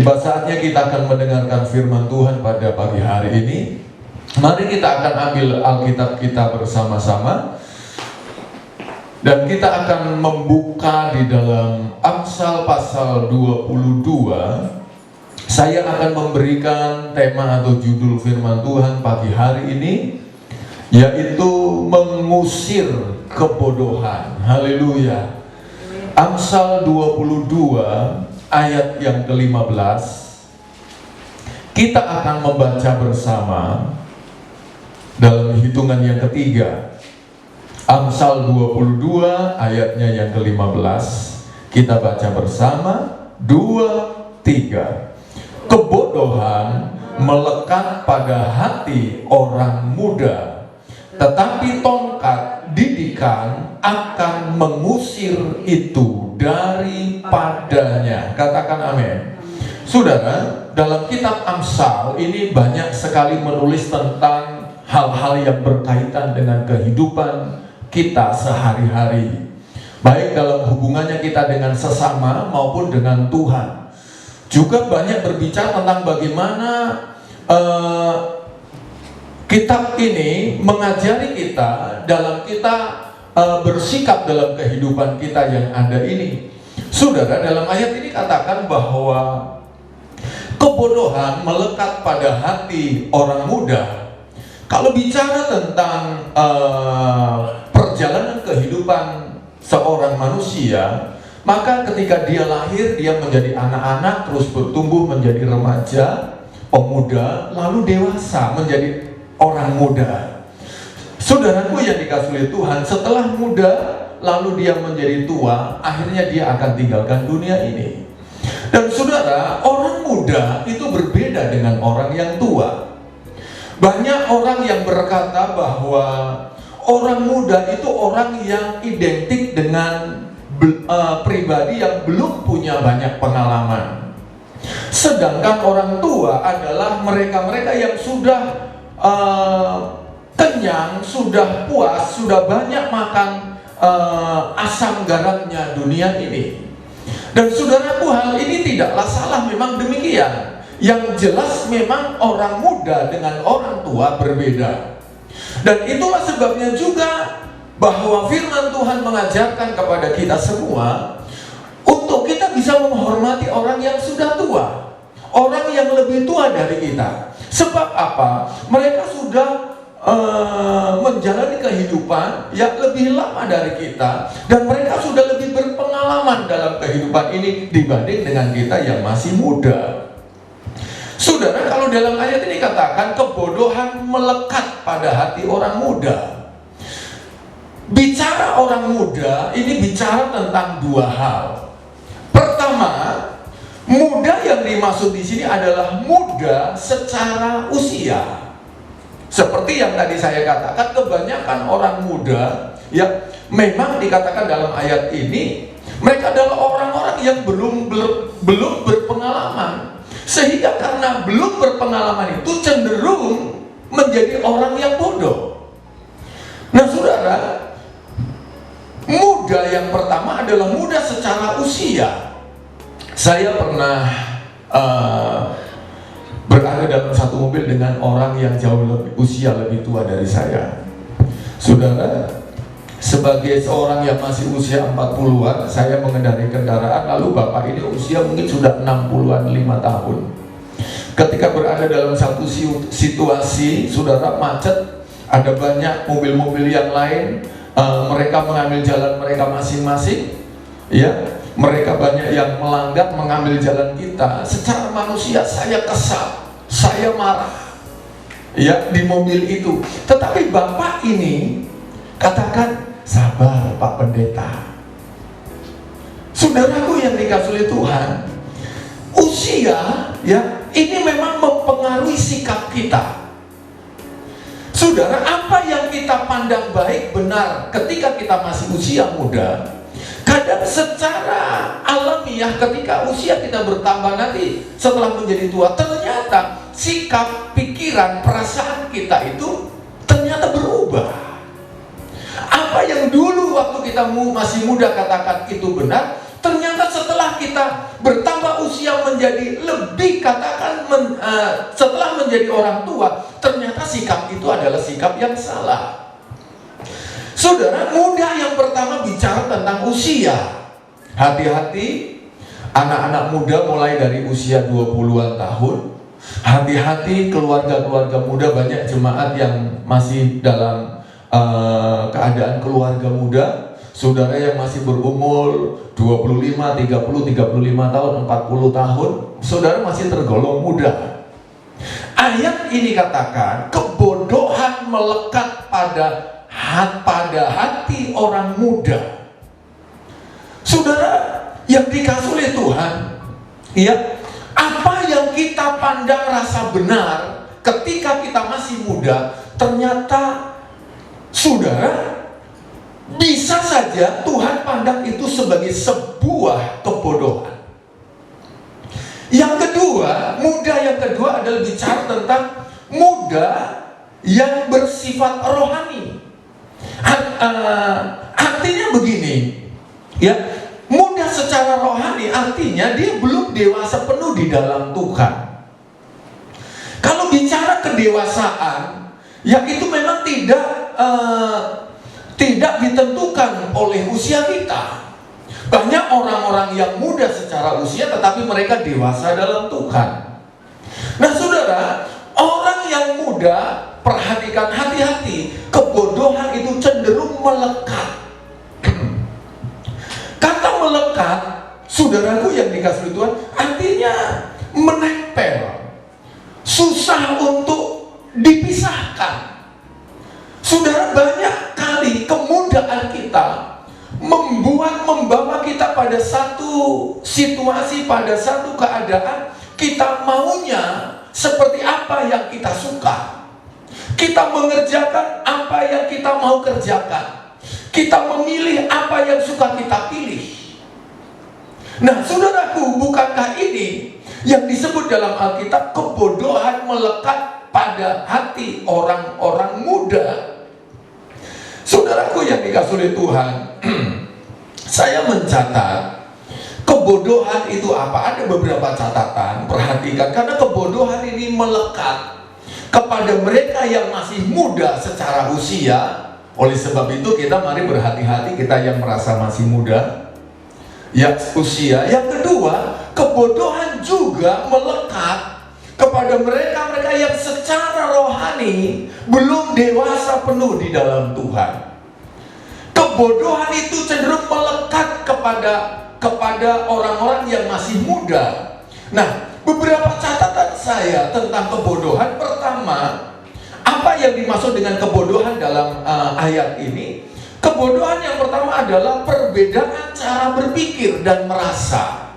Tiba saatnya kita akan mendengarkan firman Tuhan pada pagi hari ini. Mari kita akan ambil Alkitab kita bersama-sama, dan kita akan membuka di dalam Amsal pasal 22. Saya akan memberikan tema atau judul firman Tuhan pagi hari ini, yaitu mengusir kebodohan. Haleluya. Amsal 22 ayat yang ke-15. Kita akan membaca bersama dalam hitungan yang ketiga. Amsal 22 ayatnya yang ke-15. Kita baca bersama. 2, 3. Kebodohan melekat pada hati orang muda, tetapi tongkat didikan akan mengusir itu daripadanya. Katakan amin. Saudara, dalam kitab Amsal ini banyak sekali menulis tentang hal-hal yang berkaitan dengan kehidupan kita sehari-hari, baik dalam hubungannya kita dengan sesama maupun dengan Tuhan. Juga banyak berbicara tentang bagaimana kitab ini mengajari kita dalam kita bersikap dalam kehidupan kita yang ada ini. Saudara, dalam ayat ini katakan bahwa kebodohan melekat pada hati orang muda. Kalau bicara tentang perjalanan kehidupan seorang manusia, maka ketika dia lahir, dia menjadi anak-anak, terus bertumbuh menjadi remaja, pemuda, lalu dewasa menjadi orang muda. Saudaraku yang dikasihi oleh Tuhan, setelah muda, lalu dia menjadi tua, akhirnya dia akan tinggalkan dunia ini. Dan saudara, orang muda itu berbeda dengan orang yang tua. Banyak orang yang berkata bahwa orang muda itu orang yang identik dengan pribadi yang belum punya banyak pengalaman. Sedangkan orang tua adalah mereka-mereka yang sudah kenyang, sudah puas, sudah banyak makan asam garamnya dunia ini. Dan saudaraku, hal ini tidaklah salah, memang demikian. Yang jelas memang orang muda dengan orang tua berbeda. Dan itulah sebabnya juga bahwa firman Tuhan mengajarkan kepada kita semua untuk kita bisa menghormati orang yang sudah tua, orang yang lebih tua dari kita. Sebab apa? Mereka sudah menjalani kehidupan yang lebih lama dari kita, dan mereka sudah lebih berpengalaman dalam kehidupan ini dibanding dengan kita yang masih muda. Saudara, kalau dalam ayat ini katakan kebodohan melekat pada hati orang muda. Bicara orang muda ini bicara tentang dua hal. Pertama, muda yang dimaksud di sini adalah muda secara usia. Seperti yang tadi saya katakan, kebanyakan orang muda yang memang dikatakan dalam ayat ini, mereka adalah orang-orang yang belum berpengalaman. Sehingga karena belum berpengalaman itu cenderung menjadi orang yang bodoh. Nah saudara, muda yang pertama adalah muda secara usia. Saya pernah berada dalam satu mobil dengan orang yang jauh usia lebih tua dari saya. Saudara, sebagai seorang yang masih usia 40-an, saya mengendarai kendaraan, lalu bapak ini usia mungkin sudah 60-an 5 tahun. Ketika berada dalam satu situasi, saudara, macet, ada banyak mobil-mobil yang lain, mereka mengambil jalan mereka masing-masing, ya, mereka banyak yang melanggar mengambil jalan kita. Secara manusia saya kesal, saya marah, ya, di mobil itu. Tetapi bapak ini katakan, sabar Pak Pendeta. Saudaraku yang dikasihi oleh Tuhan, usia, ya, ini memang mempengaruhi sikap kita. Saudara, apa yang kita pandang baik benar ketika kita masih usia muda, kadang secara alamiah ketika usia kita bertambah nanti setelah menjadi tua, ternyata sikap, pikiran, perasaan kita itu ternyata berubah. Apa yang dulu waktu kita masih muda katakan itu benar, ternyata setelah setelah kita bertambah usia menjadi lebih, katakan setelah menjadi orang tua, ternyata sikap itu adalah sikap yang salah. Saudara, muda yang pertama bicara tentang usia. Hati-hati anak-anak muda mulai dari usia 20-an tahun. Hati-hati keluarga-keluarga muda, banyak jemaat yang masih dalam keadaan keluarga muda. Saudara yang masih berumur 25, 30, 35 tahun, 40 tahun, saudara masih tergolong muda. Ayat ini katakan kebodohan melekat pada hati orang muda. Saudara yang dikasih oleh Tuhan, ya, apa yang kita pandang rasa benar ketika kita masih muda, ternyata saudara, bisa saja Tuhan pandang itu sebagai sebuah kebodohan. Yang kedua, muda yang kedua adalah bicara tentang muda yang bersifat rohani. Artinya begini, ya, muda secara rohani artinya dia belum dewasa penuh di dalam Tuhan. Kalau bicara kedewasaan, ya itu memang tidak ditentukan oleh usia kita. Banyak orang-orang yang muda secara usia tetapi mereka dewasa dalam Tuhan. Nah saudara, orang yang muda, perhatikan, hati-hati, kebodohan itu cenderung melekat. Kata melekat, saudaraku yang dikasihi Tuhan, artinya menempel, susah untuk dipisahkan. Saudara, banyak kali kemudaan kita membawa kita pada satu situasi, pada satu keadaan, kita maunya seperti apa yang kita suka. Kita mengerjakan apa yang kita mau kerjakan. Kita memilih apa yang suka kita pilih. Nah, saudaraku, bukankah ini yang disebut dalam Alkitab kebodohan melekat pada hati orang-orang muda? Saudaraku yang dikasihi oleh Tuhan, saya mencatat kebodohan itu apa? Ada beberapa catatan, perhatikan, karena kebodohan ini melekat kepada mereka yang masih muda secara usia. Oleh sebab itu kita mari berhati-hati, kita yang merasa masih muda, ya usia. Yang kedua, kebodohan juga melekat kepada mereka-mereka yang secara rohani belum dewasa penuh di dalam Tuhan. Kebodohan itu cenderung melekat kepada orang-orang yang masih muda. Nah, beberapa catatan saya tentang kebodohan. Pertama, apa yang dimaksud dengan kebodohan dalam ayat ini? Kebodohan yang pertama adalah perbedaan cara berpikir dan merasa.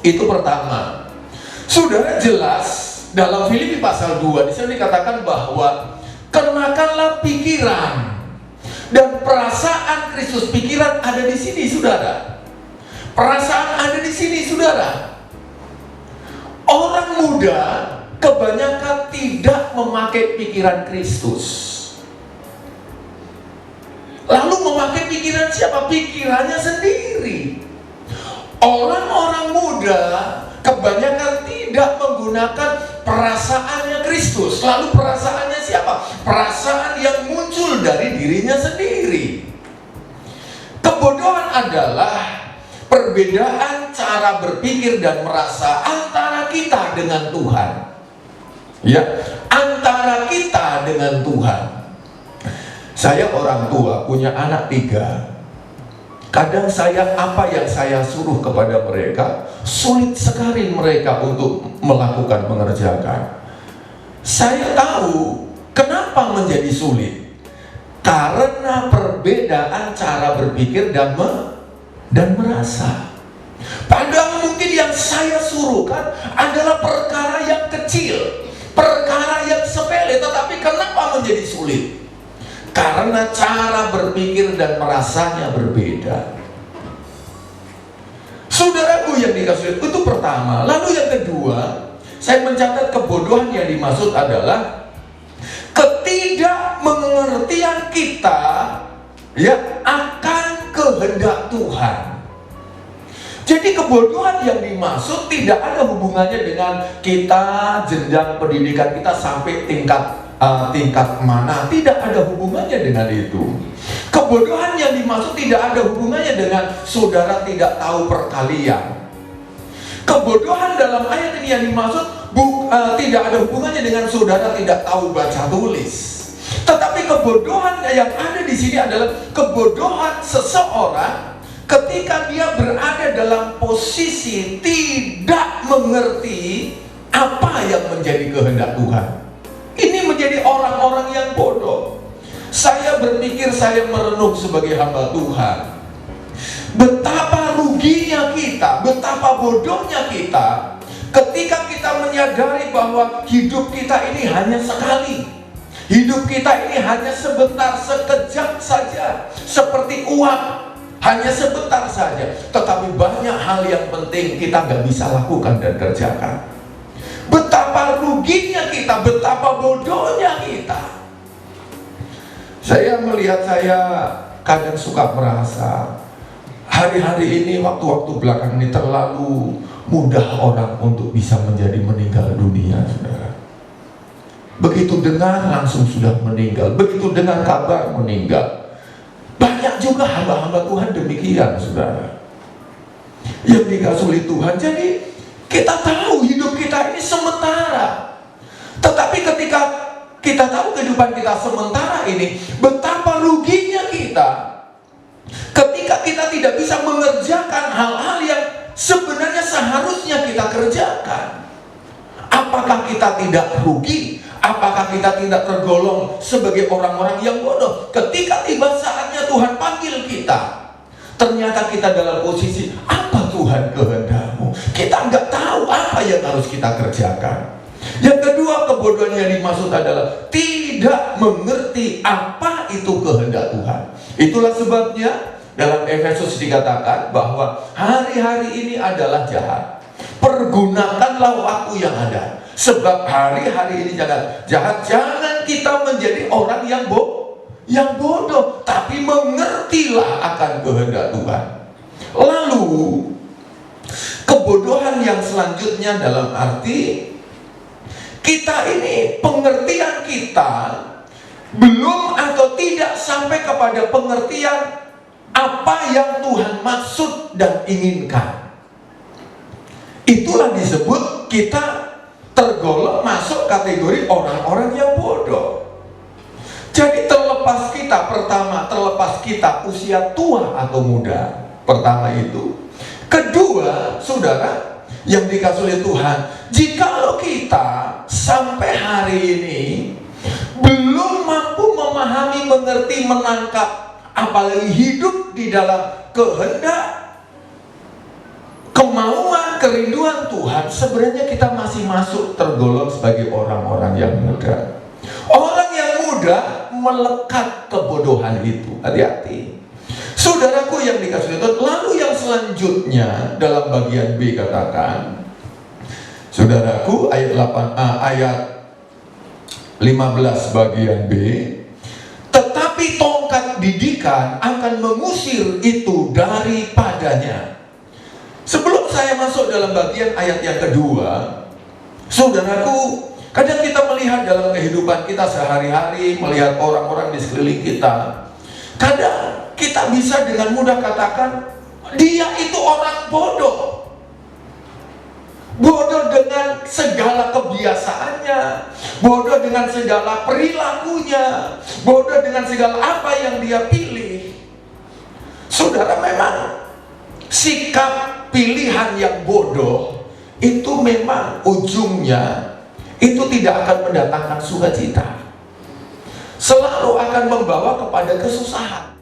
Itu pertama. Saudara, jelas dalam Filipi pasal 2 di sini dikatakan bahwa kenakanlah pikiran dan perasaan Kristus. Pikiran ada di sini, saudara. Perasaan ada di sini, saudara. Orang muda kebanyakan tidak memakai pikiran Kristus. Lalu memakai pikiran siapa? Pikirannya sendiri. Orang-orang muda kebanyakan tidak menggunakan perasaannya Kristus. Lalu perasaannya siapa? Perasaan yang muncul dari dirinya sendiri. Kebodohan adalah perbedaan cara berpikir dan merasa antara kita dengan Tuhan. Ya, antara kita dengan Tuhan. Saya orang tua, punya anak 3. Kadang apa yang saya suruh kepada mereka, sulit sekali mereka untuk melakukan, mengerjakan. Saya tahu kenapa menjadi sulit. Karena perbedaan cara berpikir dan merasa. Padahal mungkin yang saya suruhkan adalah perkara yang kecil, perkara yang sepele, tetapi kenapa menjadi sulit? Karena cara berpikir dan merasanya berbeda. Saudaraku yang dikasihi, itu pertama. Lalu yang kedua, saya mencatat kebodohan yang dimaksud adalah ketidakmengertian kita, ya, akan kehendak Tuhan. Jadi kebodohan yang dimaksud tidak ada hubungannya dengan kita jenjang pendidikan kita sampai tingkat mana, tidak ada hubungannya dengan itu. Kebodohan yang dimaksud tidak ada hubungannya dengan saudara tidak tahu perkalian. Kebodohan dalam ayat ini yang dimaksud tidak ada hubungannya dengan saudara tidak tahu baca tulis. Tetapi kebodohan yang ada di sini adalah kebodohan seseorang ketika dia berada dalam posisi tidak mengerti apa yang menjadi kehendak Tuhan. Ini menjadi orang-orang yang bodoh. Saya berpikir, saya merenung sebagai hamba Tuhan, betapa ruginya kita, betapa bodohnya kita ketika kita menyadari bahwa hidup kita ini hanya sekali. Hidup kita ini hanya sebentar, sekejap saja. Seperti uang, hanya sebentar saja. Tetapi banyak hal yang penting kita nggak bisa lakukan dan kerjakan. Betapa ruginya kita, betapa bodohnya kita. Saya melihat, saya kadang suka merasa hari-hari ini, waktu-waktu belakang ini terlalu mudah orang untuk bisa menjadi meninggal dunia, saudara. Begitu dengar langsung sudah meninggal, begitu dengar kabar meninggal. Banyak juga hamba-hamba Tuhan demikian, saudara, yang dikasihi Tuhan. Jadi kita tahu hidup kita ini sementara. Tetapi ketika kita tahu kehidupan kita sementara ini, betapa ruginya kita ketika kita tidak bisa mengerjakan hal-hal yang sebenarnya seharusnya kita kerjakan. Apakah kita tidak rugi? Apakah kita tidak tergolong sebagai orang-orang yang bodoh ketika tiba saatnya Tuhan panggil kita? Ternyata kita dalam posisi, apa Tuhan kehendak-Mu? Kita nggak tahu apa yang harus kita kerjakan. Yang kedua, kebodohan yang dimaksud adalah tidak mengerti apa itu kehendak Tuhan. Itulah sebabnya dalam Efesus dikatakan bahwa hari-hari ini adalah jahat. Pergunakanlah waktu yang ada. Sebab hari-hari ini jahat. Jangan kita menjadi orang yang bodoh, tapi mengertilah akan kehendak Tuhan. Lalu kebodohan yang selanjutnya dalam arti kita ini, pengertian kita belum atau tidak sampai kepada pengertian apa yang Tuhan maksud dan inginkan. Itulah disebut kita tergolong masuk kategori orang-orang yang bodoh. Jadi terlepas kita usia tua atau muda, pertama itu. Kedua, saudara yang dikasihi oleh Tuhan, jikalau kita sampai hari ini belum mampu memahami, mengerti, menangkap, apalagi hidup di dalam kehendak, kemauan, kerinduan Tuhan, sebenarnya kita masih masuk tergolong sebagai orang-orang yang muda. Orang yang muda melekat kebodohan itu. Hati-hati, saudaraku yang dikasihi Tuhan. Lalu yang selanjutnya dalam bagian B katakan, saudaraku, ayat 15 bagian B, tetapi tongkat didikan akan mengusir itu daripadanya. Sebelum saya masuk dalam bagian ayat yang kedua, saudaraku, kadang kita melihat dalam kehidupan kita sehari-hari, melihat orang-orang di sekeliling kita, kadang kita bisa dengan mudah katakan, dia itu orang bodoh. Bodoh dengan segala kebiasaannya, bodoh dengan segala perilakunya, bodoh dengan segala apa yang dia pilih. Saudara, memang sikap pilihan yang bodoh itu memang ujungnya itu tidak akan mendatangkan sukacita, selalu akan membawa kepada kesusahan.